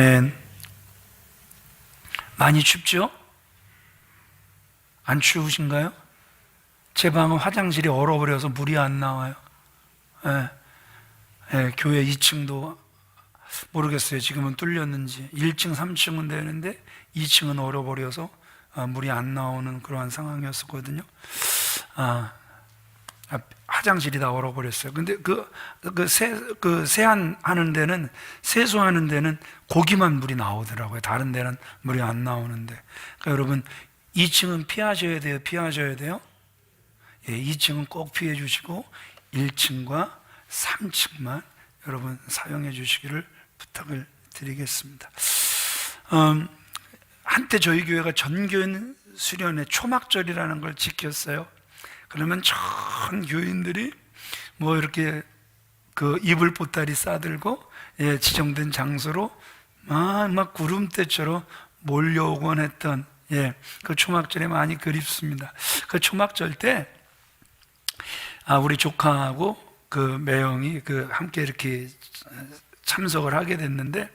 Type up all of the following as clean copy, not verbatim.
아멘. 많이 춥죠? 안 추우신가요? 제 방은 화장실이 얼어버려서 물이 안 나와요. 교회 2층도 모르겠어요. 지금은 뚫렸는지. 1층, 3층은 되는데 2층은 얼어버려서 물이 안 나오는 그러한 상황이었었거든요. 화장실이 다 얼어버렸어요. 근데 세안하는 데는, 세수하는 데는 거기만 물이 나오더라고요. 다른 데는 물이 안 나오는데. 그러니까 여러분, 2층은 피하셔야 돼요? 피하셔야 돼요? 예, 2층은 꼭 피해 주시고 1층과 3층만 여러분 사용해 주시기를 부탁을 드리겠습니다. 한때 저희 교회가 전교인 수련회 초막절이라는 걸 지켰어요. 그러면 전 교인들이 뭐 이렇게 그 이불 보따리 싸들고 지정된 장소로 막 구름대처럼 몰려오곤 했던 그 초막절에 많이 그립습니다. 그 초막절 때 우리 조카하고 그 매형이 함께 이렇게 참석을 하게 됐는데,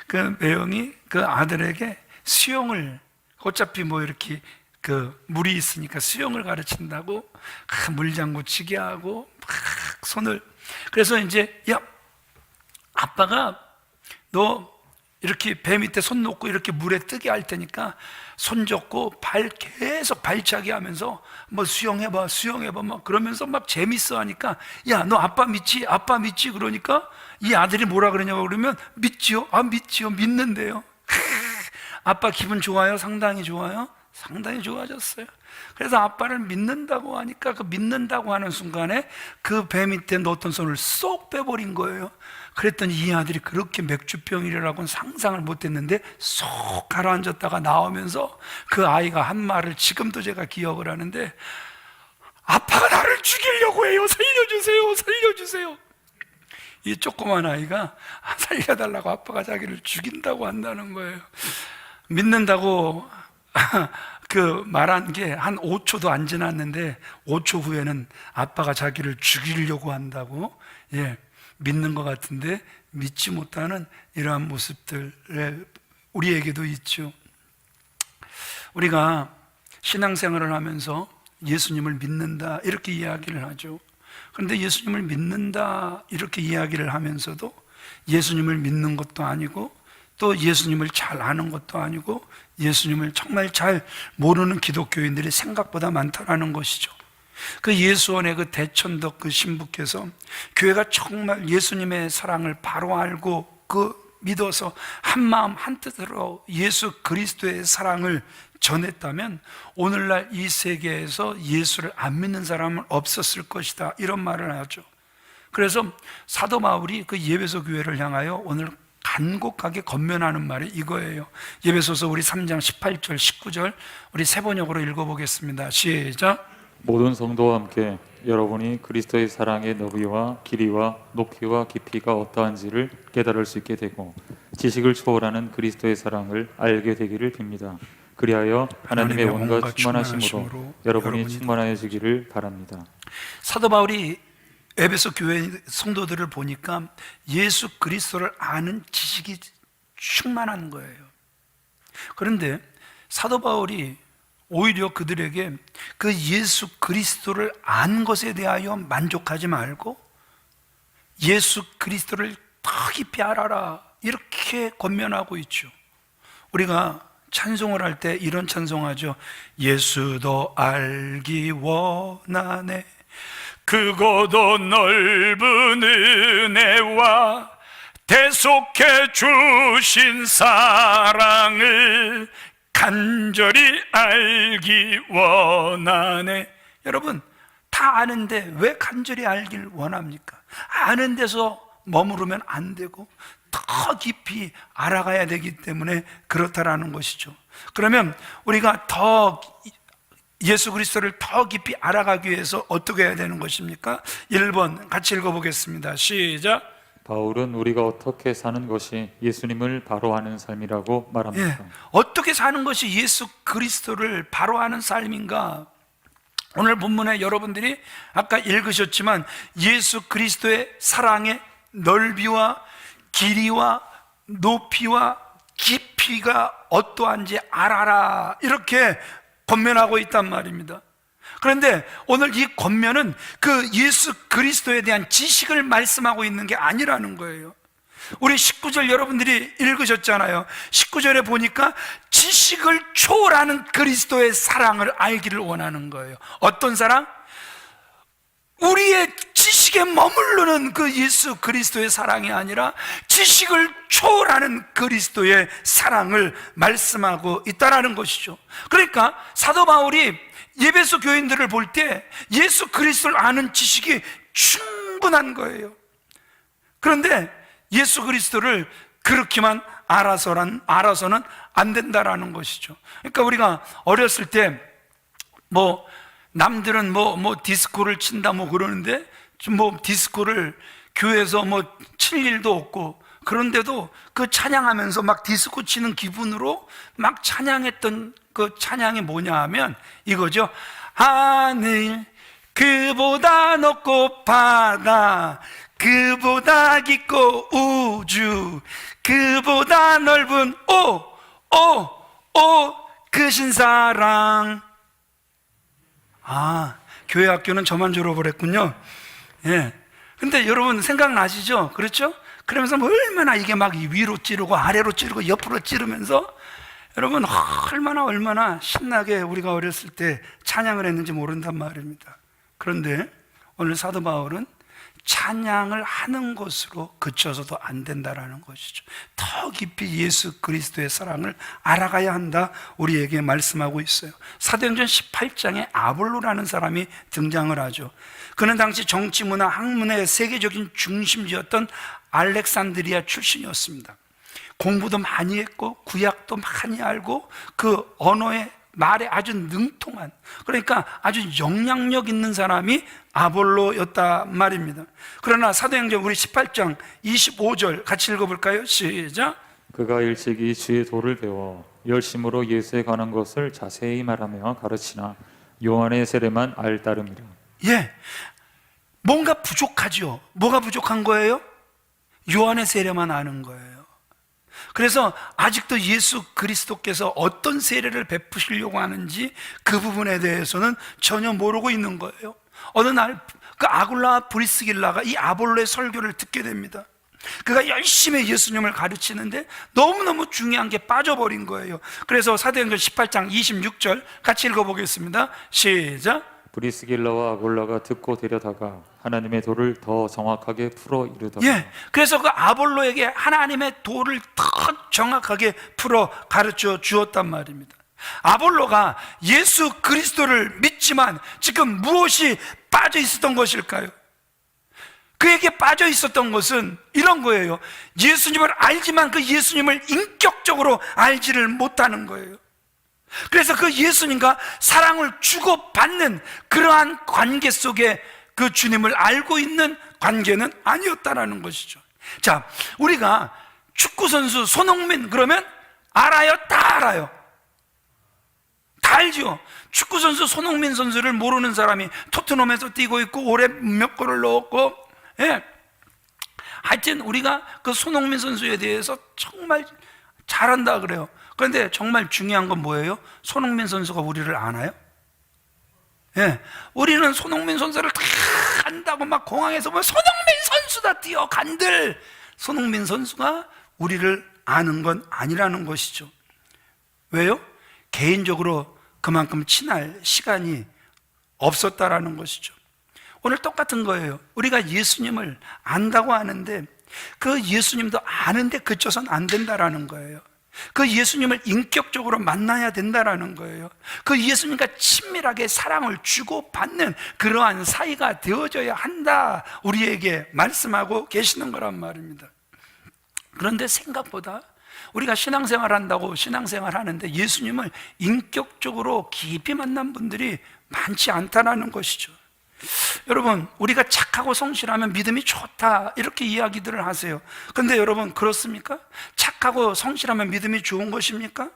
그 매형이 그 아들에게 수영을, 어차피 뭐 이렇게 그 물이 있으니까 수영을 가르친다고 물장구 치게 하고 막 손을, 그래서 이제 야, 아빠가 너 이렇게 배 밑에 손 놓고 이렇게 물에 뜨게 할 테니까 손 잡고 계속 발차기 하면서 뭐 수영해봐 막 그러면서 막 재밌어 하니까, 야, 너 아빠 믿지? 아빠 믿지? 그러니까 이 아들이 뭐라 그러냐고 그러면 믿지요? 믿지요. 믿는데요. 아빠 기분 좋아요? 상당히 좋아요? 상당히 좋아졌어요. 그래서 아빠를 믿는다고 하니까 그 믿는다고 하는 순간에 그 배 밑에 넣었던 손을 쏙 빼버린 거예요. 그랬더니 이 아들이 그렇게 맥주병이라고는 상상을 못했는데 쏙 가라앉았다가 나오면서 그 아이가 한 말을 지금도 제가 기억을 하는데, 아빠가 나를 죽이려고 해요. 살려주세요. 살려주세요. 이 조그만 아이가 살려달라고 아빠가 자기를 죽인다고 한다는 거예요. 믿는다고 그 말한 게 한 5초도 안 지났는데 5초 후에는 아빠가 자기를 죽이려고 한다고 믿는 것 같은데, 믿지 못하는 이러한 모습들 우리에게도 있죠. 우리가 신앙생활을 하면서 예수님을 믿는다 이렇게 이야기를 하죠. 그런데 예수님을 믿는다 이렇게 이야기를 하면서도 예수님을 믿는 것도 아니고 또 예수님을 잘 아는 것도 아니고 예수님을 정말 잘 모르는 기독교인들이 생각보다 많다라는 것이죠. 그 예수원의 그 대천덕 그 신부께서 교회가 정말 예수님의 사랑을 바로 알고 믿어서 한 마음 한 뜻으로 예수 그리스도의 사랑을 전했다면 오늘날 이 세계에서 예수를 안 믿는 사람은 없었을 것이다, 이런 말을 하죠. 그래서 사도 바울이 그 에베소 교회를 향하여 오늘 간곡하게 권면하는 말이 이거예요. 에베소서 우리 3장 18절 19절 우리 세 번역으로 읽어보겠습니다. 시작. 모든 성도와 함께 여러분이 그리스도의 사랑의 너비와 길이와 높이와 깊이가 어떠한지를 깨달을 수 있게 되고 지식을 초월하는 그리스도의 사랑을 알게 되기를 빕니다. 그리하여 하나님의 온갖 충만하심으로 여러분이 충만하여지기를 바랍니다. 사도 바울이 에베소 교회 성도들을 보니까 예수 그리스도를 아는 지식이 충만한 거예요. 그런데 사도 바울이 오히려 그들에게 그 예수 그리스도를 안 것에 대하여 만족하지 말고 예수 그리스도를 더 깊이 알아라 이렇게 권면하고 있죠. 우리가 찬송을 할 때 이런 찬송하죠. 예수도 알기 원하네 크고도 넓은 은혜와 대속해 주신 사랑을 간절히 알기 원하네. 여러분, 다 아는데 왜 간절히 알길 원합니까? 아는 데서 머무르면 안 되고 더 깊이 알아가야 되기 때문에 그렇다라는 것이죠. 그러면 우리가 더 예수 그리스도를 더 깊이 알아가기 위해서 어떻게 해야 되는 것입니까? 1번 같이 읽어보겠습니다. 시작. 바울은 우리가 어떻게 사는 것이 예수님을 바로 아는 삶이라고 말합니다. 어떻게 사는 것이 예수 그리스도를 바로 아는 삶인가? 오늘 본문에 여러분들이 아까 읽으셨지만 예수 그리스도의 사랑의 넓이와 길이와 높이와 깊이가 어떠한지 알아라, 이렇게 권면하고 있단 말입니다. 그런데 오늘 이 권면은 그 예수 그리스도에 대한 지식을 말씀하고 있는 게 아니라는 거예요. 우리 19절 여러분들이 읽으셨잖아요. 19절에 보니까 지식을 초월하는 그리스도의 사랑을 알기를 원하는 거예요. 어떤 사랑? 우리의 지식에 머무르는 그 예수 그리스도의 사랑이 아니라 지식을 초월하는 그리스도의 사랑을 말씀하고 있다라는 것이죠. 그러니까 사도 바울이 에베소 교인들을 볼 때 예수 그리스도를 아는 지식이 충분한 거예요. 그런데 예수 그리스도를 그렇게만 알아서는 안 된다라는 것이죠. 그러니까 우리가 어렸을 때 남들은 디스코를 친다 그러는데 디스코를 교회에서 칠 일도 없고, 그런데도 그 찬양하면서 막 디스코 치는 기분으로 막 찬양했던 그 찬양이 뭐냐 하면 이거죠. 하늘 그보다 높고 바다 그보다 깊고 우주 그보다 넓은 크신 사랑. 교회 학교는 저만 졸업을 했군요. 예. 근데 여러분 생각나시죠? 그렇죠? 그러면서 얼마나 이게 막 위로 찌르고 아래로 찌르고 옆으로 찌르면서 여러분 얼마나 신나게 우리가 어렸을 때 찬양을 했는지 모른단 말입니다. 그런데 오늘 사도 바울은 찬양을 하는 것으로 그쳐서도 안 된다라는 것이죠. 더 깊이 예수 그리스도의 사랑을 알아가야 한다, 우리에게 말씀하고 있어요. 사도행전 18장에 아볼로라는 사람이 등장을 하죠. 그는 당시 정치, 문화, 학문의 세계적인 중심지였던 알렉산드리아 출신이었습니다. 공부도 많이 했고 구약도 많이 알고 그 언어의 말에 아주 능통한, 그러니까 아주 영향력 있는 사람이 아볼로였다 말입니다. 그러나 사도행전 우리 18장 25절 같이 읽어볼까요? 시작. 그가 일찍이 주의 도를 배워 열심으로 예수에 관한 것을 자세히 말하며 가르치나 요한의 세례만 알따름이라. 예, 뭔가 부족하죠. 뭐가 부족한 거예요? 요한의 세례만 아는 거예요. 그래서 아직도 예수 그리스도께서 어떤 세례를 베푸시려고 하는지 그 부분에 대해서는 전혀 모르고 있는 거예요. 어느 날 그 아굴라 브리스길라가 이 아볼로의 설교를 듣게 됩니다. 그가 열심히 예수님을 가르치는데 너무너무 중요한 게 빠져버린 거예요. 그래서 사도행전 18장 26절 같이 읽어보겠습니다. 시작. 브리스길라와 아골라가 듣고 데려다가 하나님의 도를 더 정확하게 풀어 이르더라. 예, 그래서 그 아볼로에게 하나님의 도를 더 정확하게 풀어 가르쳐 주었단 말입니다. 아볼로가 예수 그리스도를 믿지만 지금 무엇이 빠져 있었던 것일까요? 그에게 빠져 있었던 것은 이런 거예요. 예수님을 알지만 그 예수님을 인격적으로 알지를 못하는 거예요. 그래서 그 예수님과 사랑을 주고받는 그러한 관계 속에 그 주님을 알고 있는 관계는 아니었다라는 것이죠. 자, 우리가 축구선수 손흥민 그러면 알아요? 다 알아요. 다 알죠. 축구선수 손흥민 선수를 모르는 사람이 토트넘에서 뛰고 있고 올해 몇 골을 넣었고, 예. 하여튼 우리가 그 손흥민 선수에 대해서 정말 잘한다 그래요. 그런데 정말 중요한 건 뭐예요? 손흥민 선수가 우리를 아나요? 예, 우리는 손흥민 선수를 다 안다고 막 공항에서 뭐 손흥민 선수다 뛰어 간들, 손흥민 선수가 우리를 아는 건 아니라는 것이죠. 왜요? 개인적으로 그만큼 친할 시간이 없었다라는 것이죠. 오늘 똑같은 거예요. 우리가 예수님을 안다고 하는데 그 예수님도 아는데 그쳐서는 안 된다라는 거예요. 그 예수님을 인격적으로 만나야 된다라는 거예요. 그 예수님과 친밀하게 사랑을 주고받는 그러한 사이가 되어져야 한다, 우리에게 말씀하고 계시는 거란 말입니다. 그런데 생각보다 우리가 신앙생활 한다고 신앙생활 하는데 예수님을 인격적으로 깊이 만난 분들이 많지 않다라는 것이죠. 여러분, 우리가 착하고 성실하면 믿음이 좋다 이렇게 이야기들을 하세요. 근데 여러분, 그렇습니까? 착하고 성실하면 믿음이 좋은 것입니까?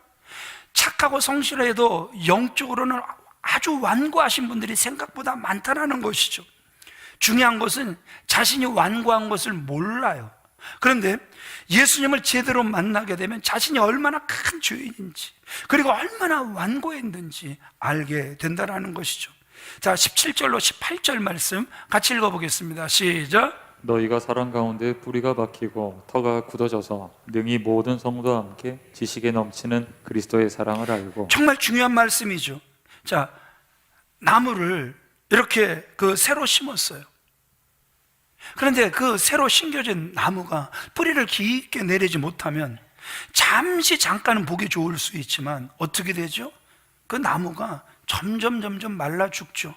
착하고 성실해도 영적으로는 아주 완고하신 분들이 생각보다 많다라는 것이죠. 중요한 것은 자신이 완고한 것을 몰라요. 그런데 예수님을 제대로 만나게 되면 자신이 얼마나 큰 죄인인지, 그리고 얼마나 완고했는지 알게 된다는 것이죠. 자, 17절로 18절 말씀 같이 읽어보겠습니다. 시작. 너희가 사랑 가운데 뿌리가 박히고 터가 굳어져서 능히 모든 성도와 함께 지식에 넘치는 그리스도의 사랑을 알고. 정말 중요한 말씀이죠. 자, 나무를 이렇게 새로 심었어요. 그런데 그 새로 심겨진 나무가 뿌리를 깊게 내리지 못하면 잠깐은 보기 좋을 수 있지만 어떻게 되죠? 그 나무가 점점 말라 죽죠.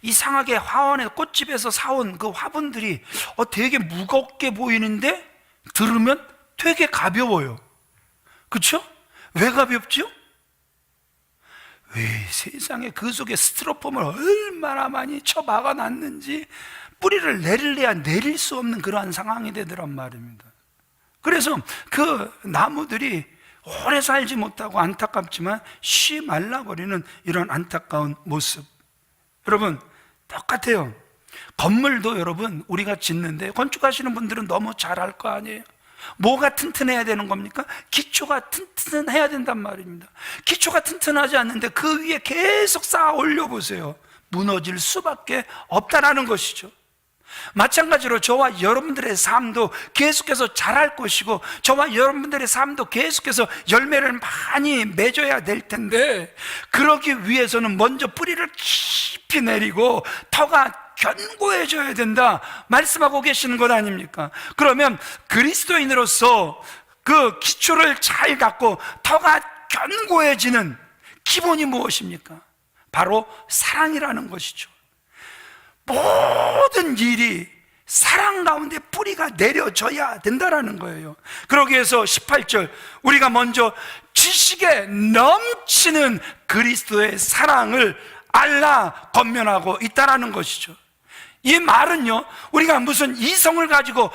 이상하게 화원의 꽃집에서 사온 그 화분들이 되게 무겁게 보이는데 들으면 되게 가벼워요. 그렇죠? 왜 가볍죠? 왜 세상에 그 속에 스티로폼을 얼마나 많이 쳐박아 놨는지 뿌리를 내릴래야 내릴 수 없는 그러한 상황이 되더란 말입니다. 그래서 그 나무들이 오래 살지 못하고 안타깝지만 쉬 말라버리는 이런 안타까운 모습. 여러분, 똑같아요. 건물도 여러분 우리가 짓는데 건축하시는 분들은 너무 잘 알 거 아니에요. 뭐가 튼튼해야 되는 겁니까? 기초가 튼튼해야 된단 말입니다. 기초가 튼튼하지 않는데 그 위에 계속 쌓아 올려보세요. 무너질 수밖에 없다라는 것이죠. 마찬가지로 저와 여러분들의 삶도 계속해서 자랄 것이고, 저와 여러분들의 삶도 계속해서 열매를 많이 맺어야 될 텐데, 그러기 위해서는 먼저 뿌리를 깊이 내리고 터가 견고해져야 된다 말씀하고 계시는 것 아닙니까? 그러면 그리스도인으로서 그 기초를 잘 갖고 터가 견고해지는 기본이 무엇입니까? 바로 사랑이라는 것이죠. 모든 일이 사랑 가운데 뿌리가 내려져야 된다라는 거예요. 그러기 위해서 18절, 우리가 먼저 지식에 넘치는 그리스도의 사랑을 알라 권면하고 있다라는 것이죠. 이 말은요, 우리가 무슨 이성을 가지고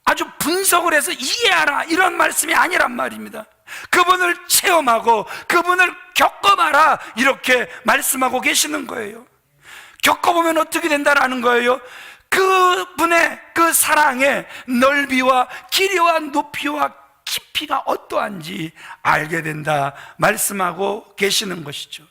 아주 분석을 해서 이해하라 이런 말씀이 아니란 말입니다. 그분을 체험하고 그분을 겪어봐라 이렇게 말씀하고 계시는 거예요. 겪어보면 어떻게 된다라는 거예요? 그분의 그 사랑의 넓이와 길이와 높이와 깊이가 어떠한지 알게 된다 말씀하고 계시는 것이죠.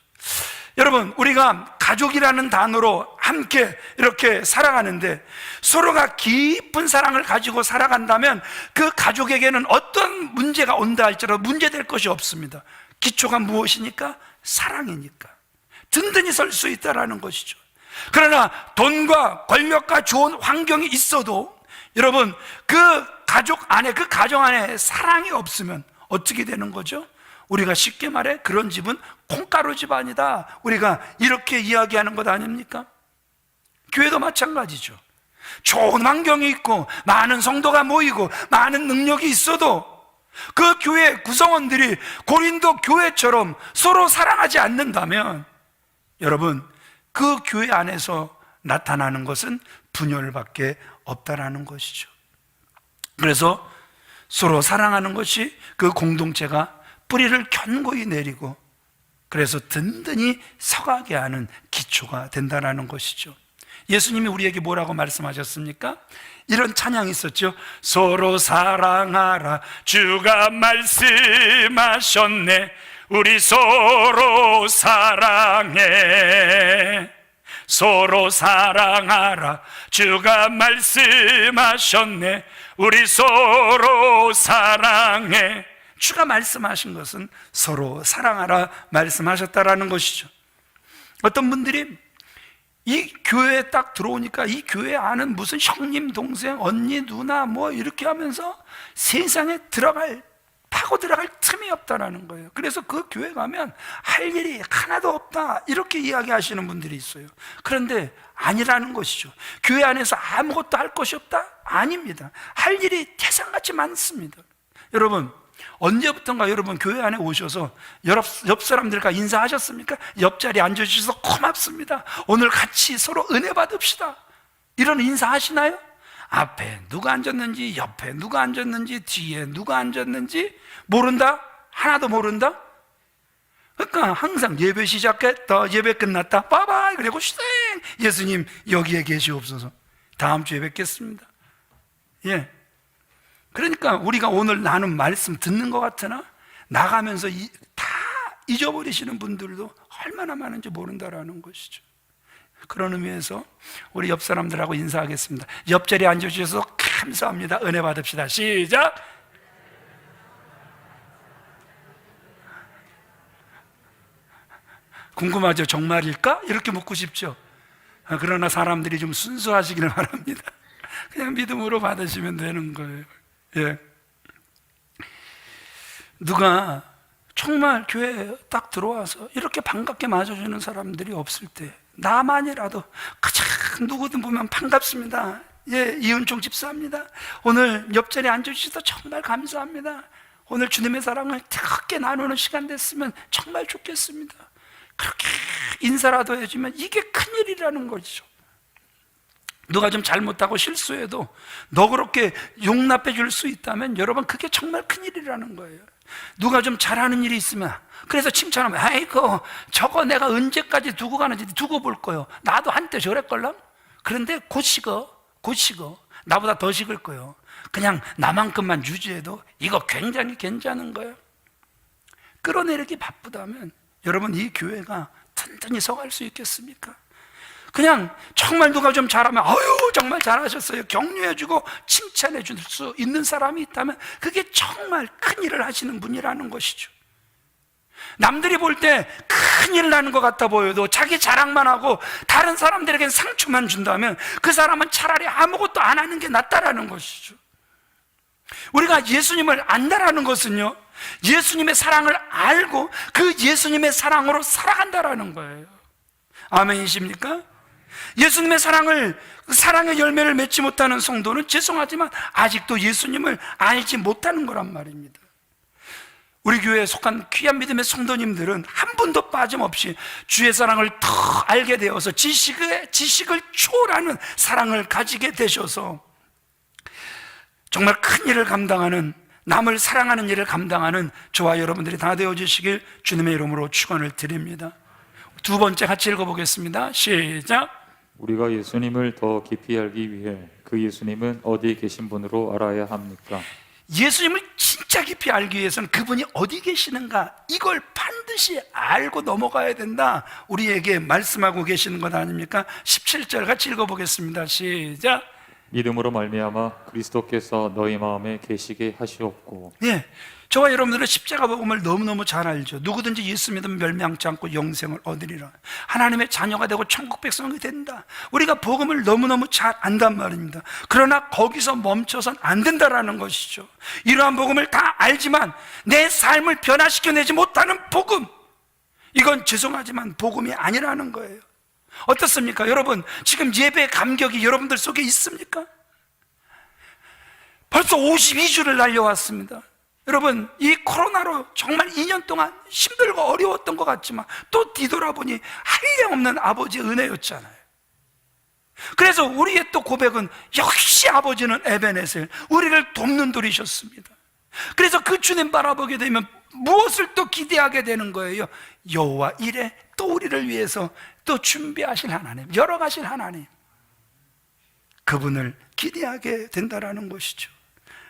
여러분, 우리가 가족이라는 단어로 함께 이렇게 살아가는데 서로가 깊은 사랑을 가지고 살아간다면 그 가족에게는 어떤 문제가 온다 할지라도 문제될 것이 없습니다. 기초가 무엇이니까? 사랑이니까 든든히 설 수 있다라는 것이죠. 그러나 돈과 권력과 좋은 환경이 있어도 여러분, 그 가족 안에, 그 가정 안에 사랑이 없으면 어떻게 되는 거죠? 우리가 쉽게 말해 그런 집은 콩가루 집안이다, 우리가 이렇게 이야기하는 것 아닙니까? 교회도 마찬가지죠. 좋은 환경이 있고 많은 성도가 모이고 많은 능력이 있어도 그 교회 구성원들이 고린도 교회처럼 서로 사랑하지 않는다면 여러분, 그 교회 안에서 나타나는 것은 분열밖에 없다라는 것이죠. 그래서 서로 사랑하는 것이 그 공동체가 뿌리를 견고히 내리고 그래서 든든히 서가게 하는 기초가 된다라는 것이죠. 예수님이 우리에게 뭐라고 말씀하셨습니까? 이런 찬양이 있었죠. 서로 사랑하라 주가 말씀하셨네, 우리 서로 사랑해. 서로 사랑하라 주가 말씀하셨네, 우리 서로 사랑해. 주가 말씀하신 것은 서로 사랑하라 말씀하셨다라는 것이죠. 어떤 분들이 이 교회에 딱 들어오니까 이 교회 아는 무슨 형님, 동생, 언니, 누나 뭐 이렇게 하면서 세상에 파고 들어갈 틈이 없다라는 거예요. 그래서 그 교회 가면 할 일이 하나도 없다 이렇게 이야기하시는 분들이 있어요. 그런데 아니라는 것이죠. 교회 안에서 아무것도 할 것이 없다? 아닙니다. 할 일이 태산같이 많습니다. 여러분, 언제부턴가 여러분 교회 안에 오셔서 옆 사람들과 인사하셨습니까? 옆자리에 앉아주셔서 고맙습니다, 오늘 같이 서로 은혜 받읍시다, 이런 인사 하시나요? 앞에 누가 앉았는지, 옆에 누가 앉았는지, 뒤에 누가 앉았는지 모른다? 하나도 모른다? 그러니까 항상 예배 시작했다, 예배 끝났다, 빠바이 그리고 쉥, 예수님 여기에 계시옵소서, 다음 주에 뵙겠습니다. 예, 그러니까 우리가 오늘 나눈 말씀 듣는 것 같으나 나가면서 다 잊어버리시는 분들도 얼마나 많은지 모른다라는 것이죠. 그런 의미에서 우리 옆 사람들하고 인사하겠습니다. 옆자리에 앉아주셔서 감사합니다. 은혜 받읍시다. 시작! 궁금하죠? 정말일까? 이렇게 묻고 싶죠. 그러나 사람들이 좀 순수하시기를 바랍니다. 그냥 믿음으로 받으시면 되는 거예요. 예. 누가 정말 교회에 딱 들어와서 이렇게 반갑게 맞아주는 사람들이 없을 때 나만이라도 가장 누구든 보면 반갑습니다. 예, 이은총 집사입니다. 오늘 옆자리에 앉아주셔서 정말 감사합니다. 오늘 주님의 사랑을 뜨겁게 나누는 시간 됐으면 정말 좋겠습니다. 그렇게 인사라도 해주면 이게 큰일이라는 거죠. 누가 좀 잘못하고 실수해도 너그럽게 용납해 줄 수 있다면 여러분 그게 정말 큰일이라는 거예요. 누가 좀 잘하는 일이 있으면 그래서 칭찬하면 아이고 저거 내가 언제까지 두고 가는지 두고 볼 거요. 나도 한때 저랬걸랑. 그런데 곧 식어 나보다 더 식을 거요. 그냥 나만큼만 유지해도 이거 굉장히 괜찮은 거예요. 끌어내리기 바쁘다면 여러분 이 교회가 튼튼히 서갈 수 있겠습니까? 그냥 정말 누가 좀 잘하면 아유 정말 잘하셨어요 격려해주고 칭찬해줄 수 있는 사람이 있다면 그게 정말 큰일을 하시는 분이라는 것이죠. 남들이 볼 때 큰일 나는 것 같아 보여도 자기 자랑만 하고 다른 사람들에겐 상처만 준다면 그 사람은 차라리 아무것도 안 하는 게 낫다라는 것이죠. 우리가 예수님을 안다라는 것은요, 예수님의 사랑을 알고 그 예수님의 사랑으로 살아간다라는 거예요. 아멘이십니까? 예수님의 사랑의 열매를 맺지 못하는 성도는 죄송하지만 아직도 예수님을 알지 못하는 거란 말입니다. 우리 교회에 속한 귀한 믿음의 성도님들은 한 분도 빠짐없이 주의 사랑을 더 알게 되어서 지식을 초월하는 사랑을 가지게 되셔서 정말 큰 일을 감당하는, 남을 사랑하는 일을 감당하는 저와 여러분들이 다 되어주시길 주님의 이름으로 축원을 드립니다. 두 번째 같이 읽어보겠습니다. 시작. 우리가 예수님을 더 깊이 알기 위해 그 예수님은 어디에 계신 분으로 알아야 합니까? 예수님을 진짜 깊이 알기 위해서는 그분이 어디 계시는가 이걸 반드시 알고 넘어가야 된다, 우리에게 말씀하고 계시는 것 아닙니까? 17절 같이 읽어보겠습니다. 시작. 믿음으로 말미암아 그리스도께서 너희 마음에 계시게 하시옵고. 예, 저와 여러분들은 십자가 복음을 너무너무 잘 알죠. 누구든지 예수 믿으면 멸망치 않고 영생을 얻으리라. 하나님의 자녀가 되고 천국 백성이 된다. 우리가 복음을 너무너무 잘 안단 말입니다. 그러나 거기서 멈춰선 안 된다라는 것이죠. 이러한 복음을 다 알지만 내 삶을 변화시켜내지 못하는 복음, 이건 죄송하지만 복음이 아니라는 거예요. 어떻습니까? 여러분, 지금 예배 감격이 여러분들 속에 있습니까? 벌써 52주를 날려왔습니다. 여러분, 이 코로나로 정말 2년 동안 힘들고 어려웠던 것 같지만 또 뒤돌아보니 한량없는 아버지의 은혜였잖아요. 그래서 우리의 또 고백은 역시 아버지는 에베네셀, 우리를 돕는 돌이셨습니다. 그래서 그 주님 바라보게 되면 무엇을 또 기대하게 되는 거예요? 여호와 이레, 또 우리를 위해서 또 준비하실 하나님, 열어가실 하나님, 그분을 기대하게 된다라는 것이죠.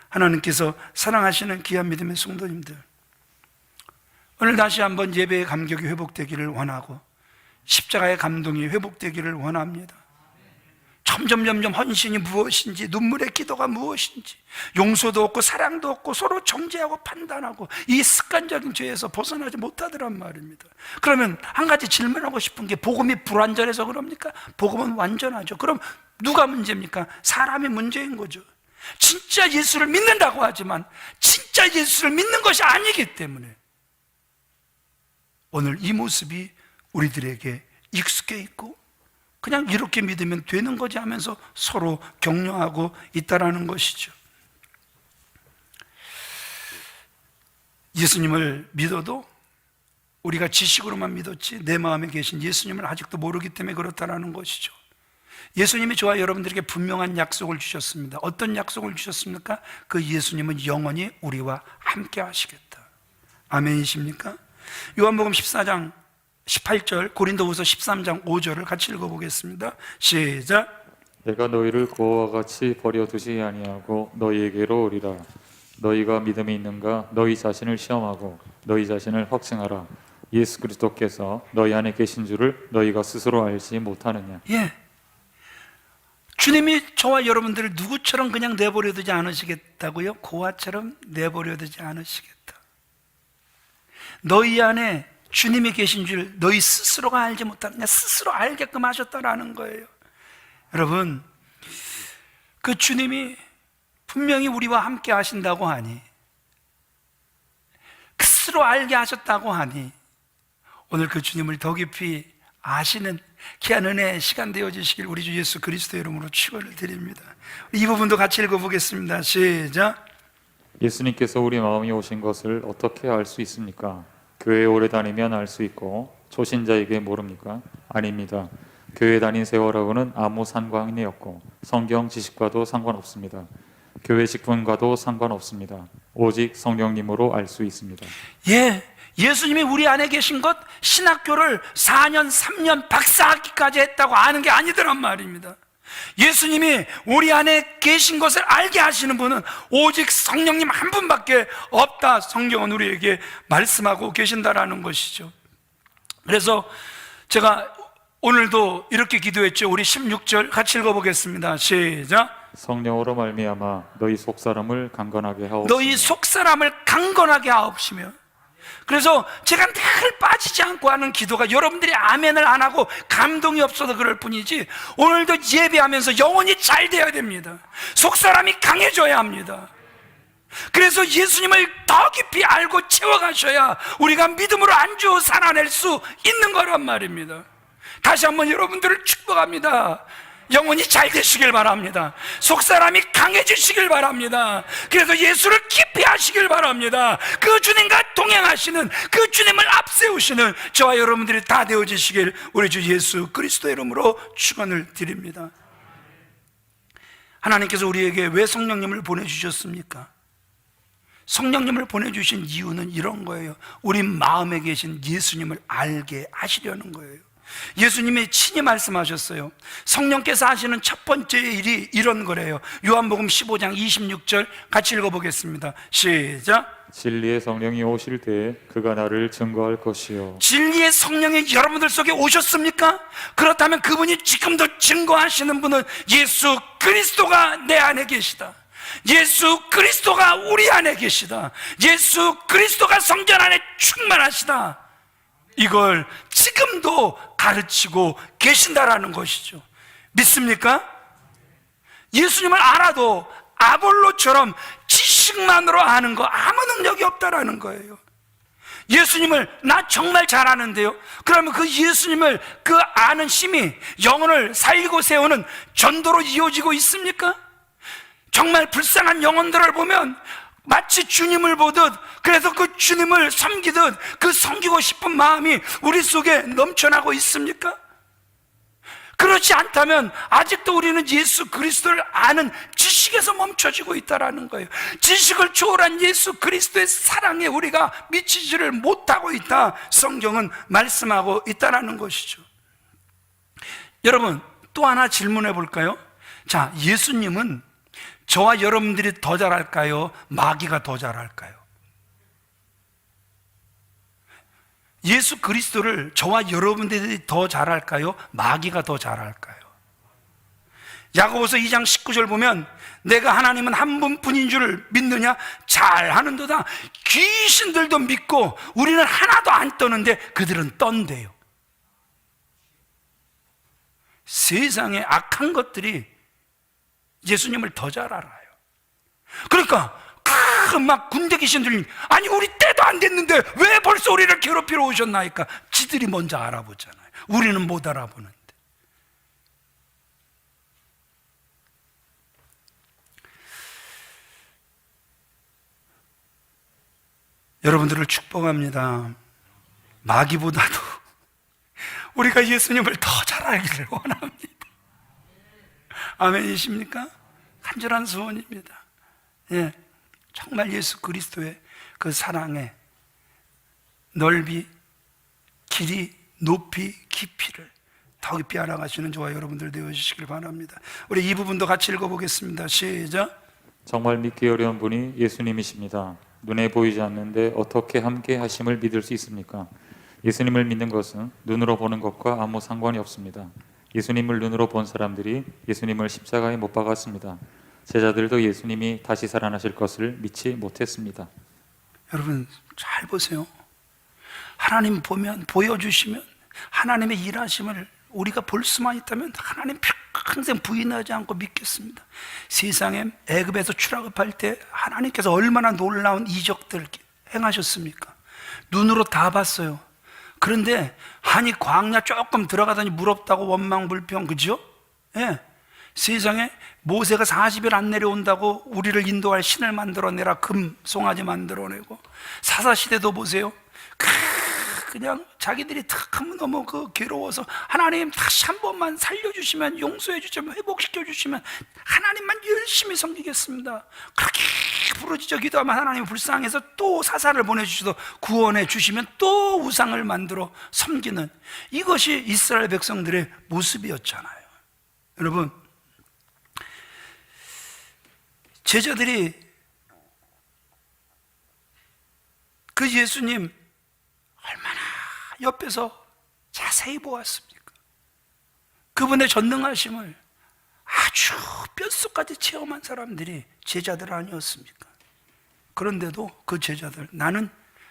하나님께서 사랑하시는 귀한 믿음의 성도님들, 오늘 다시 한번 예배의 감격이 회복되기를 원하고 십자가의 감동이 회복되기를 원합니다. 점점 헌신이 무엇인지, 눈물의 기도가 무엇인지, 용서도 없고 사랑도 없고 서로 정죄하고 판단하고 이 습관적인 죄에서 벗어나지 못하더란 말입니다. 그러면 한 가지 질문하고 싶은 게, 복음이 불완전해서 그럽니까? 복음은 완전하죠. 그럼 누가 문제입니까? 사람이 문제인 거죠. 진짜 예수를 믿는다고 하지만 진짜 예수를 믿는 것이 아니기 때문에 오늘 이 모습이 우리들에게 익숙해 있고 그냥 이렇게 믿으면 되는 거지 하면서 서로 격려하고 있다라는 것이죠. 예수님을 믿어도 우리가 지식으로만 믿었지 내 마음에 계신 예수님을 아직도 모르기 때문에 그렇다라는 것이죠. 예수님이 저와 여러분들에게 분명한 약속을 주셨습니다. 어떤 약속을 주셨습니까? 그 예수님은 영원히 우리와 함께 하시겠다. 아멘이십니까? 요한복음 14장 18절, 고린도후서 13장 5절을 같이 읽어보겠습니다. 시작. 내가 너희를 고아와 같이 버려두지 아니하고 너희에게로 오리라. 너희가 믿음이 있는가 너희 자신을 시험하고 너희 자신을 확증하라. 예수 그리스도께서 너희 안에 계신 줄을 너희가 스스로 알지 못하느냐. 예, 주님이 저와 여러분들을 누구처럼 그냥 내버려두지 않으시겠다고요? 고아처럼 내버려두지 않으시겠다. 너희 안에 주님이 계신 줄 너희 스스로가 알지 못하느냐. 스스로 알게끔 하셨다라는 거예요. 여러분, 그 주님이 분명히 우리와 함께 하신다고 하니, 스스로 알게 하셨다고 하니, 오늘 그 주님을 더 깊이 아시는 귀한 은혜의 시간 되어주시길 우리 주 예수 그리스도의 이름으로 축원을 드립니다. 이 부분도 같이 읽어보겠습니다. 시작. 예수님께서 우리 마음이 오신 것을 어떻게 알 수 있습니까? 교회에 오래 다니면 알 수 있고 초신자에게 모릅니까? 아닙니다. 교회 다닌 세월하고는 아무 상관이 없고 성경 지식과도 상관없습니다. 교회 직분과도 상관없습니다. 오직 성령님으로 알 수 있습니다. 예, 예수님이 우리 안에 계신 것, 신학교를 4년, 3년, 박사학위까지 했다고 아는 게 아니더란 말입니다. 예수님이 우리 안에 계신 것을 알게 하시는 분은 오직 성령님 한 분밖에 없다. 성경은 우리에게 말씀하고 계신다라는 것이죠. 그래서 제가 오늘도 이렇게 기도했죠. 우리 16절 같이 읽어보겠습니다. 시작. 성령으로 말미암아 너희 속사람을 강건하게 하옵시며. 너희 속사람을 강건하게 하옵시며. 그래서 제가 늘 빠지지 않고 하는 기도가, 여러분들이 아멘을 안 하고 감동이 없어서 그럴 뿐이지, 오늘도 예배하면서 영혼이 잘 돼야 됩니다. 속사람이 강해져야 합니다. 그래서 예수님을 더 깊이 알고 채워가셔야 우리가 믿음으로 안주 살아낼 수 있는 거란 말입니다. 다시 한번 여러분들을 축복합니다. 영혼이 잘 되시길 바랍니다. 속사람이 강해지시길 바랍니다. 그래서 예수를 깊이 하시길 바랍니다. 그 주님과 동행하시는, 그 주님을 앞세우시는 저와 여러분들이 다 되어지시길 우리 주 예수 그리스도의 이름으로 축원을 드립니다. 하나님께서 우리에게 왜 성령님을 보내주셨습니까? 성령님을 보내주신 이유는 이런 거예요. 우리 마음에 계신 예수님을 알게 하시려는 거예요. 예수님이 친히 말씀하셨어요. 성령께서 하시는 첫 번째 일이 이런 거래요. 요한복음 15장 26절 같이 읽어보겠습니다. 시작. 진리의 성령이 오실 때에 그가 나를 증거할 것이요. 진리의 성령이 여러분들 속에 오셨습니까? 그렇다면 그분이 지금도 증거하시는 분은 예수 그리스도가 내 안에 계시다. 예수 그리스도가 우리 안에 계시다. 예수 그리스도가 성전 안에 충만하시다. 이걸 지금도 가르치고 계신다라는 것이죠. 믿습니까? 예수님을 알아도 아볼로처럼 지식만으로 아는 거 아무 능력이 없다라는 거예요. 예수님을 나 정말 잘 아는데요. 그러면 그 예수님을 그 아는 힘이 영혼을 살리고 세우는 전도로 이어지고 있습니까? 정말 불쌍한 영혼들을 보면 마치 주님을 보듯, 그래서 그 주님을 섬기듯 그 섬기고 싶은 마음이 우리 속에 넘쳐나고 있습니까? 그렇지 않다면 아직도 우리는 예수 그리스도를 아는 지식에서 멈춰지고 있다라는 거예요. 지식을 초월한 예수 그리스도의 사랑에 우리가 미치지를 못하고 있다. 성경은 말씀하고 있다라는 것이죠. 여러분, 또 하나 질문해 볼까요? 자, 예수님은 저와 여러분들이 더 잘할까요? 마귀가 더 잘할까요? 예수 그리스도를 저와 여러분들이 더 잘할까요? 마귀가 더 잘할까요? 야고보서 2장 19절 보면 내가 하나님은 한 분뿐인 줄 믿느냐? 잘하는도다. 귀신들도 믿고 우리는 하나도 안 떠는데 그들은 떤대요. 세상에 악한 것들이 예수님을 더 잘 알아요. 그러니까 막 군대 귀신들이, 아니 우리 때도 안 됐는데 왜 벌써 우리를 괴롭히러 오셨나이까? 지들이 먼저 알아보잖아요. 우리는 못 알아보는데. 여러분들을 축복합니다. 마귀보다도 우리가 예수님을 더 잘 알기를 원합니다. 아멘이십니까? 간절한 소원입니다. 예, 정말 예수 그리스도의 그 사랑의 넓이, 길이, 높이, 깊이를 더 깊이 알아가시는 저와 여러분들 되어주시길 바랍니다. 우리 이 부분도 같이 읽어보겠습니다. 시작. 정말 믿기 어려운 분이 예수님이십니다. 눈에 보이지 않는데 어떻게 함께 하심을 믿을 수 있습니까? 예수님을 믿는 것은 눈으로 보는 것과 아무 상관이 없습니다. 예수님을 눈으로 본 사람들이 예수님을 십자가에 못 박았습니다. 제자들도 예수님이 다시 살아나실 것을 믿지 못했습니다. 여러분 잘 보세요. 하나님 보면, 보여주시면, 하나님의 일하심을 우리가 볼 수만 있다면 하나님 평생 부인하지 않고 믿겠습니다. 세상에 애굽에서 출애굽할 때 하나님께서 얼마나 놀라운 이적들 행하셨습니까? 눈으로 다 봤어요. 그런데 아니 광야 조금 들어가더니 물 없다고 원망불평, 그죠? 예. 세상에 모세가 40일 안 내려온다고 우리를 인도할 신을 만들어내라, 금 송아지 만들어내고, 사사시대도 보세요. 그냥 자기들이 너무 괴로워서 하나님 다시 한 번만 살려주시면, 용서해 주시면, 회복시켜 주시면 하나님만 열심히 섬기겠습니다. 그렇게 부르짖어 기도하면 하나님이 불쌍해서 또 사사를 보내주셔도 구원해 주시면 또 우상을 만들어 섬기는, 이것이 이스라엘 백성들의 모습이었잖아요. 여러분, 제자들이 그 예수님 얼마나 옆에서 자세히 보았습니까? 그분의 전능하심을 아주 뼛속까지 체험한 사람들이 제자들 아니었습니까? 그런데도 그 제자들, 나는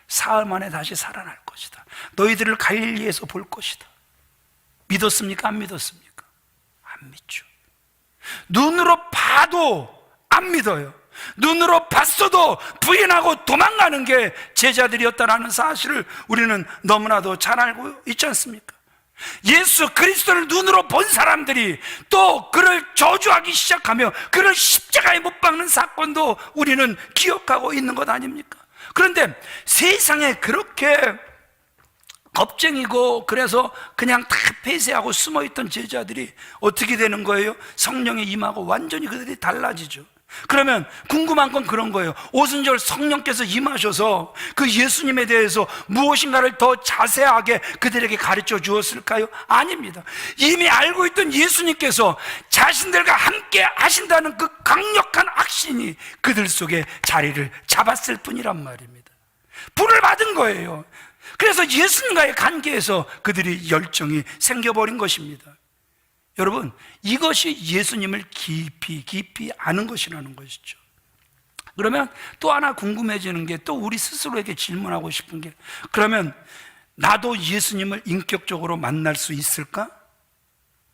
사흘 만에 다시 살아날 것이다, 너희들을 갈릴리에서 볼 것이다, 믿었습니까? 안 믿었습니까? 안 믿죠. 눈으로 봐도 안 믿어요. 눈으로 봤어도 부인하고 도망가는 게 제자들이었다는 사실을 우리는 너무나도 잘 알고 있지 않습니까? 예수 그리스도를 눈으로 본 사람들이 또 그를 저주하기 시작하며 그를 십자가에 못 박는 사건도 우리는 기억하고 있는 것 아닙니까? 그런데 세상에 그렇게 겁쟁이고 그래서 그냥 다 폐쇄하고 숨어있던 제자들이 어떻게 되는 거예요? 성령이 임하고 완전히 그들이 달라지죠. 그러면 궁금한 건 그런 거예요. 오순절 성령께서 임하셔서 그 예수님에 대해서 무엇인가를 더 자세하게 그들에게 가르쳐 주었을까요? 아닙니다. 이미 알고 있던 예수님께서 자신들과 함께 하신다는 그 강력한 확신이 그들 속에 자리를 잡았을 뿐이란 말입니다. 불을 받은 거예요. 그래서 예수님과의 관계에서 그들이 열정이 생겨버린 것입니다. 여러분, 이것이 예수님을 깊이 아는 것이라는 것이죠. 그러면 또 하나 궁금해지는 게, 또 우리 스스로에게 질문하고 싶은 게, 그러면 나도 예수님을 인격적으로 만날 수 있을까?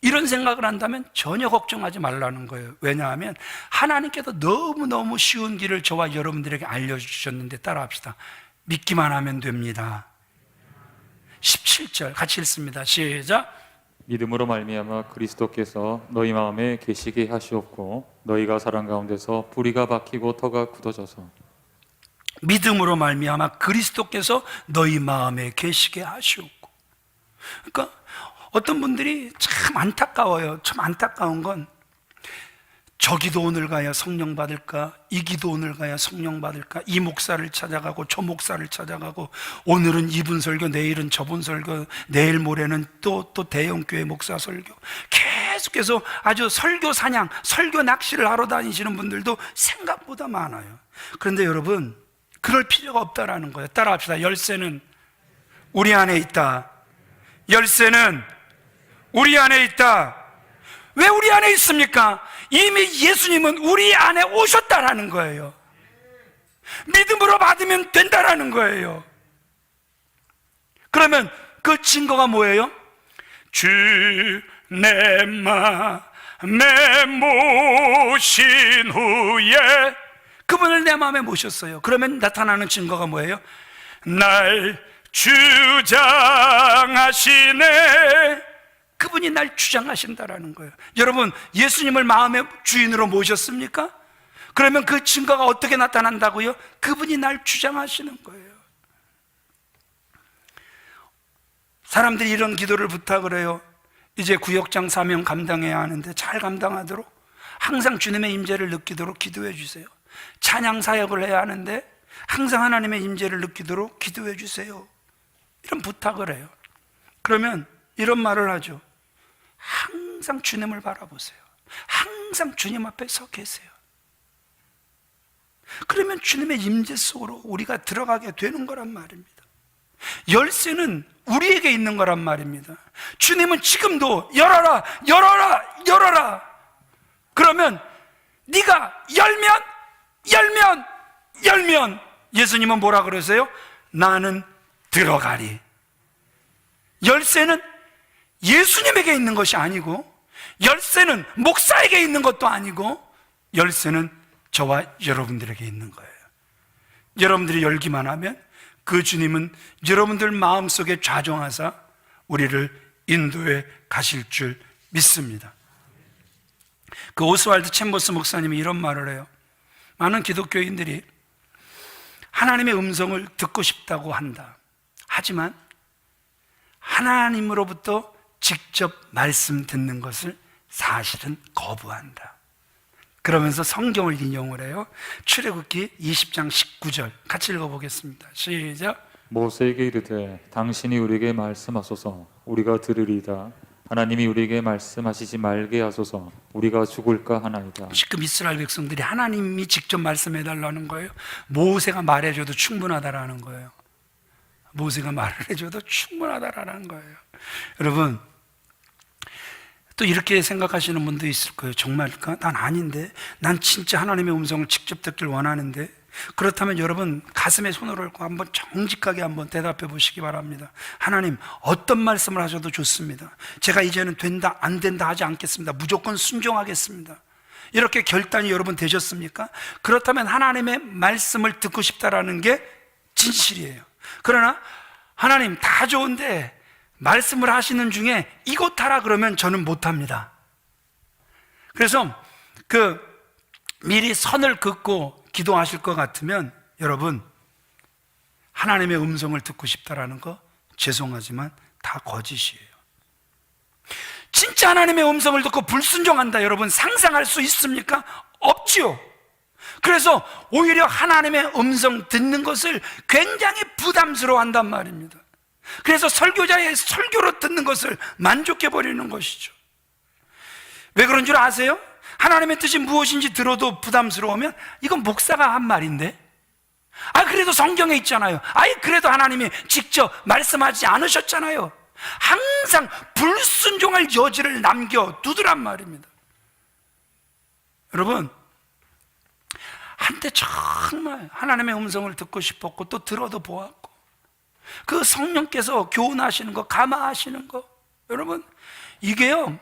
이런 생각을 한다면 전혀 걱정하지 말라는 거예요. 왜냐하면 하나님께서 너무너무 쉬운 길을 저와 여러분들에게 알려주셨는데, 따라합시다. 믿기만 하면 됩니다. 17절 같이 읽습니다. 시작. 믿음으로 말미암아 그리스도께서 너희 마음에 계시게 하시옵고 너희가 사랑 가운데서 뿌리가 박히고 터가 굳어져서. 믿음으로 말미암아 그리스도께서 너희 마음에 계시게 하시옵고. 그러니까 어떤 분들이 참 안타까워요. 참 안타까운 건, 저 기도 오늘 가야 성령 받을까, 이 기도 오늘 가야 성령 받을까, 이 목사를 찾아가고 저 목사를 찾아가고, 오늘은 이분 설교, 내일은 저분 설교, 내일 모레는 또 대형교회 목사 설교, 계속해서 아주 설교 사냥, 설교 낚시를 하러 다니시는 분들도 생각보다 많아요. 그런데 여러분, 그럴 필요가 없다라는 거예요. 따라합시다. 열쇠는 우리 안에 있다. 열쇠는 우리 안에 있다. 왜 우리 안에 있습니까? 이미 예수님은 우리 안에 오셨다라는 거예요. 믿음으로 받으면 된다라는 거예요. 그러면 그 증거가 뭐예요? 주 내 마음에 모신 후에, 그분을 내 마음에 모셨어요. 그러면 나타나는 증거가 뭐예요? 날 주장하시네. 그분이 날 주장하신다라는 거예요. 여러분, 예수님을 마음의 주인으로 모셨습니까? 그러면 그 증거가 어떻게 나타난다고요? 그분이 날 주장하시는 거예요. 사람들이 이런 기도를 부탁을 해요. 이제 구역장 사명 감당해야 하는데 잘 감당하도록 항상 주님의 임재를 느끼도록 기도해 주세요. 찬양 사역을 해야 하는데 항상 하나님의 임재를 느끼도록 기도해 주세요. 이런 부탁을 해요. 그러면 이런 말을 하죠. 항상 주님을 바라보세요. 항상 주님 앞에 서 계세요. 그러면 주님의 임재 속으로 우리가 들어가게 되는 거란 말입니다. 열쇠는 우리에게 있는 거란 말입니다. 주님은 지금도 열어라, 열어라, 열어라. 그러면 네가 열면 예수님은 뭐라 그러세요? 나는 들어가리. 열쇠는 예수님에게 있는 것이 아니고, 열쇠는 목사에게 있는 것도 아니고, 열쇠는 저와 여러분들에게 있는 거예요. 여러분들이 열기만 하면 그 주님은 여러분들 마음속에 좌정하사 우리를 인도해 가실 줄 믿습니다. 그 오스왈드 챔버스 목사님이 이런 말을 해요. 많은 기독교인들이 하나님의 음성을 듣고 싶다고 한다. 하지만 하나님으로부터 직접 말씀 듣는 것을 사실은 거부한다. 그러면서 성경을 인용을 해요. 출애굽기 20장 19절 같이 읽어보겠습니다. 시작. 모세에게 이르되 당신이 우리에게 말씀하소서 우리가 들으리이다. 하나님이 우리에게 말씀하시지 말게 하소서 우리가 죽을까 하나이다. 지금 이스라엘 백성들이 하나님이 직접 말씀해달라는 거예요. 모세가 말해줘도 충분하다라는 거예요. 모세가 말을 해줘도 충분하다라는 거예요. 여러분, 또 이렇게 생각하시는 분도 있을 거예요. 정말일까? 난 아닌데, 난 진짜 하나님의 음성을 직접 듣길 원하는데. 그렇다면 여러분 가슴에 손을 얹고 한번 정직하게 한번 대답해 보시기 바랍니다. 하나님, 어떤 말씀을 하셔도 좋습니다. 제가 이제는 된다 안 된다 하지 않겠습니다. 무조건 순종하겠습니다. 이렇게 결단이 여러분 되셨습니까? 그렇다면 하나님의 말씀을 듣고 싶다라는 게 진실이에요. 그러나 하나님 다 좋은데 말씀을 하시는 중에 이것 하라 그러면 저는 못합니다. 그래서 미리 선을 긋고 기도하실 것 같으면 여러분, 하나님의 음성을 듣고 싶다라는 거 죄송하지만 다 거짓이에요. 진짜 하나님의 음성을 듣고 불순종한다, 여러분 상상할 수 있습니까? 없지요. 그래서 오히려 하나님의 음성 듣는 것을 굉장히 부담스러워 한단 말입니다. 그래서 설교자의 설교로 듣는 것을 만족해 버리는 것이죠. 왜 그런 줄 아세요? 하나님의 뜻이 무엇인지 들어도 부담스러우면 이건 목사가 한 말인데, 그래도 성경에 있잖아요. 그래도 하나님이 직접 말씀하지 않으셨잖아요. 항상 불순종할 여지를 남겨두더란 말입니다. 여러분, 한때 정말 하나님의 음성을 듣고 싶었고 또 들어도 보았고, 그 성령께서 교훈하시는 거, 감화하시는 거, 여러분 이게요,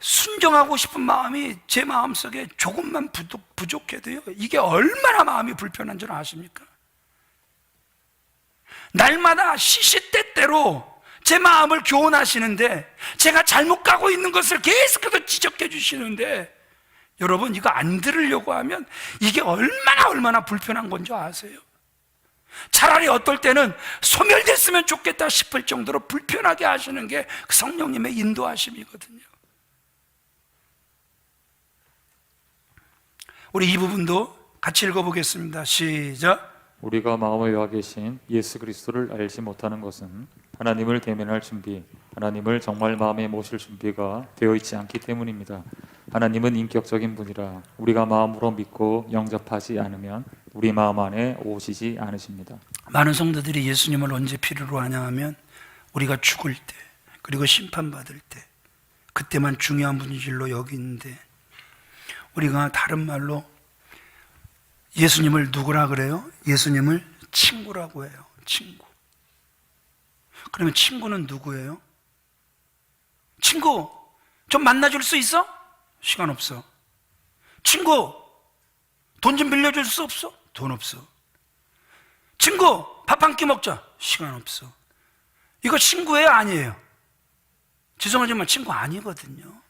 순종하고 싶은 마음이 제 마음속에 조금만 부족해도요, 이게 얼마나 마음이 불편한 줄 아십니까? 날마다 시시때때로 제 마음을 교훈하시는데, 제가 잘못 가고 있는 것을 계속해서 지적해 주시는데, 여러분 이거 안 들으려고 하면 이게 얼마나 불편한 건지 아세요? 차라리 어떨 때는 소멸됐으면 좋겠다 싶을 정도로 불편하게 하시는 게 성령님의 인도하심이거든요. 우리 이 부분도 같이 읽어보겠습니다. 시작. 우리가 마음에 와 계신 예수 그리스도를 알지 못하는 것은 하나님을 대면할 준비, 하나님을 정말 마음에 모실 준비가 되어 있지 않기 때문입니다. 하나님은 인격적인 분이라 우리가 마음으로 믿고 영접하지 않으면 우리 마음 안에 오시지 않으십니다. 많은 성도들이 예수님을 언제 필요로 하냐 하면 우리가 죽을 때, 그리고 심판받을 때, 그때만 중요한 분인 줄로 여기는데, 우리가 다른 말로 예수님을 누구라 그래요? 예수님을 친구라고 해요. 친구. 그러면 친구는 누구예요? 친구, 좀 만나줄 수 있어? 시간 없어. 친구, 돈 좀 빌려줄 수 없어? 돈 없어. 친구, 밥 한 끼 먹자. 시간 없어. 이거 친구예요? 아니에요? 죄송하지만 친구 아니거든요.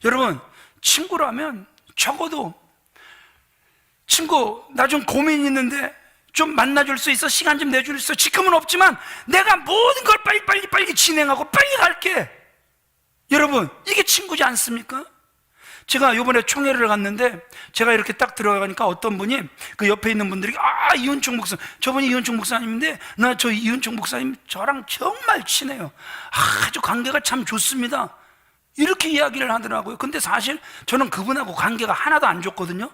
여러분, 친구라면 적어도 친구, 나 좀 고민 있는데 좀 만나줄 수 있어? 시간 좀 내줄 수 있어? 지금은 없지만 내가 모든 걸 빨리 진행하고 빨리 갈게. 여러분, 이게 친구지 않습니까? 제가 이번에 총회를 갔는데 제가 이렇게 딱 들어가니까 어떤 분이 그 옆에 있는 분들이 이은총 목사, 저분이 이은총 목사님인데 나 저 이은총 목사님 저랑 정말 친해요. 아주 관계가 참 좋습니다. 이렇게 이야기를 하더라고요. 근데 사실 저는 그분하고 관계가 하나도 안 좋거든요.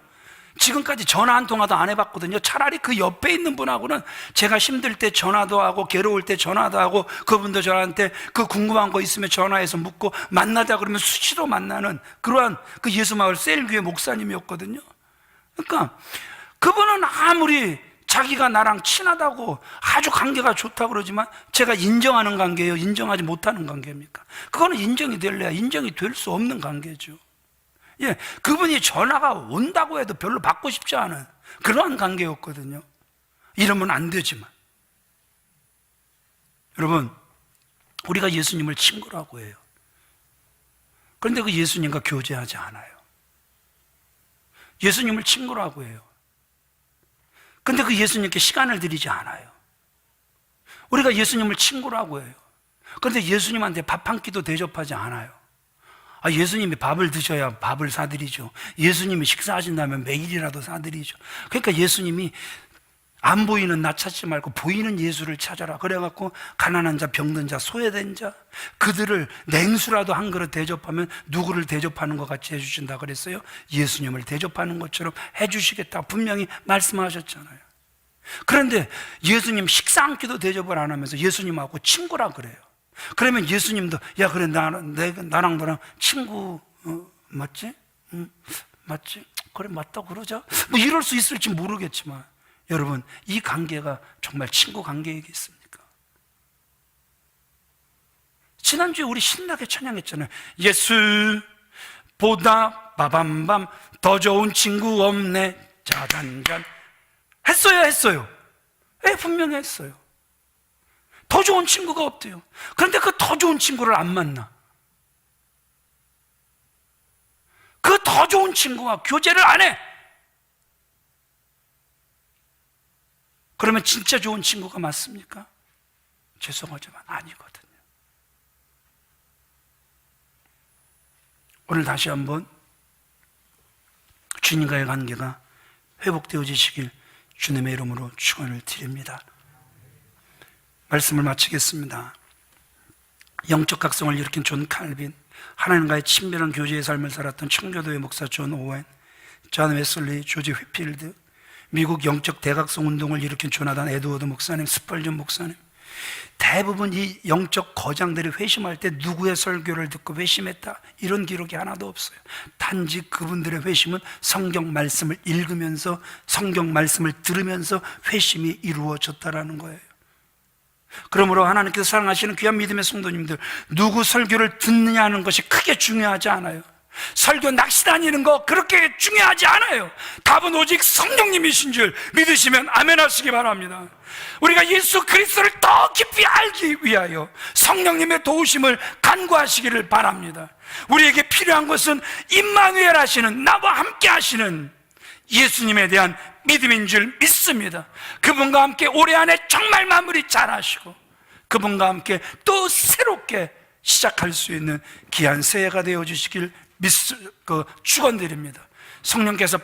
지금까지 전화 한 통화도 안 해봤거든요. 차라리 그 옆에 있는 분하고는 제가 힘들 때 전화도 하고 괴로울 때 전화도 하고, 그분도 저한테 그 궁금한 거 있으면 전화해서 묻고, 만나자 그러면 수시로 만나는 그러한 그 예수마을 셀교회 목사님이었거든요. 그러니까 그분은 아무리 자기가 나랑 친하다고 아주 관계가 좋다고 그러지만 제가 인정하는 관계예요, 인정하지 못하는 관계입니까? 그거는 인정이 될래야 인정이 될 수 없는 관계죠. 예, 그분이 전화가 온다고 해도 별로 받고 싶지 않은 그러한 관계였거든요. 이러면 안 되지만. 여러분, 우리가 예수님을 친구라고 해요. 그런데 그 예수님과 교제하지 않아요. 예수님을 친구라고 해요. 근데 그 예수님께 시간을 들이지 않아요. 우리가 예수님을 친구라고 해요. 그런데 예수님한테 밥 한 끼도 대접하지 않아요. 예수님이 밥을 드셔야 밥을 사드리죠. 예수님이 식사하신다면 매일이라도 사드리죠. 그러니까 예수님이 안 보이는 나 찾지 말고 보이는 예수를 찾아라. 그래갖고 가난한 자, 병든 자, 소외된 자, 그들을 냉수라도 한 그릇 대접하면 누구를 대접하는 것 같이 해주신다 그랬어요? 예수님을 대접하는 것처럼 해주시겠다 분명히 말씀하셨잖아요. 그런데 예수님 식사 한 끼도 대접을 안 하면서 예수님하고 친구라 그래요. 그러면 예수님도 야 그래 나랑 너랑 친구 맞지? 맞지? 그래 맞다 그러자. 뭐 이럴 수 있을지 모르겠지만 여러분, 이 관계가 정말 친구 관계이겠습니까? 지난주에 우리 신나게 찬양했잖아요. 예수보다 빠밤밤 더 좋은 친구 없네 짜잔잔. 했어요. 예, 분명히 했어요. 더 좋은 친구가 없대요. 그런데 그 더 좋은 친구를 안 만나. 그 더 좋은 친구와 교제를 안 해. 그러면 진짜 좋은 친구가 맞습니까? 죄송하지만 아니거든요. 오늘 다시 한번 주님과의 관계가 회복되어지시길 주님의 이름으로 축원을 드립니다. 말씀을 마치겠습니다. 영적 각성을 일으킨 존 칼빈, 하나님과의 친밀한 교제의 삶을 살았던 청교도의 목사 존 오웬, 존 웨슬리, 조지 휘필드, 미국 영적 대각성 운동을 일으킨 조나단 에드워드 목사님, 스펄전 목사님, 대부분 이 영적 거장들이 회심할 때 누구의 설교를 듣고 회심했다 이런 기록이 하나도 없어요. 단지 그분들의 회심은 성경 말씀을 읽으면서, 성경 말씀을 들으면서 회심이 이루어졌다라는 거예요. 그러므로 하나님께서 사랑하시는 귀한 믿음의 성도님들, 누구 설교를 듣느냐는 것이 크게 중요하지 않아요. 설교 낚시 다니는 거 그렇게 중요하지 않아요. 답은 오직 성령님이신 줄 믿으시면 아멘 하시기 바랍니다. 우리가 예수 그리스도를 더 깊이 알기 위하여 성령님의 도우심을 간구하시기를 바랍니다. 우리에게 필요한 것은 임마누엘 하시는, 나와 함께 하시는 예수님에 대한 믿음인 줄 믿습니다. 그분과 함께 올해 안에 정말 마무리 잘 하시고 그분과 함께 또 새롭게 시작할 수 있는 귀한 새해가 되어 주시길 축원드립니다. 성령께서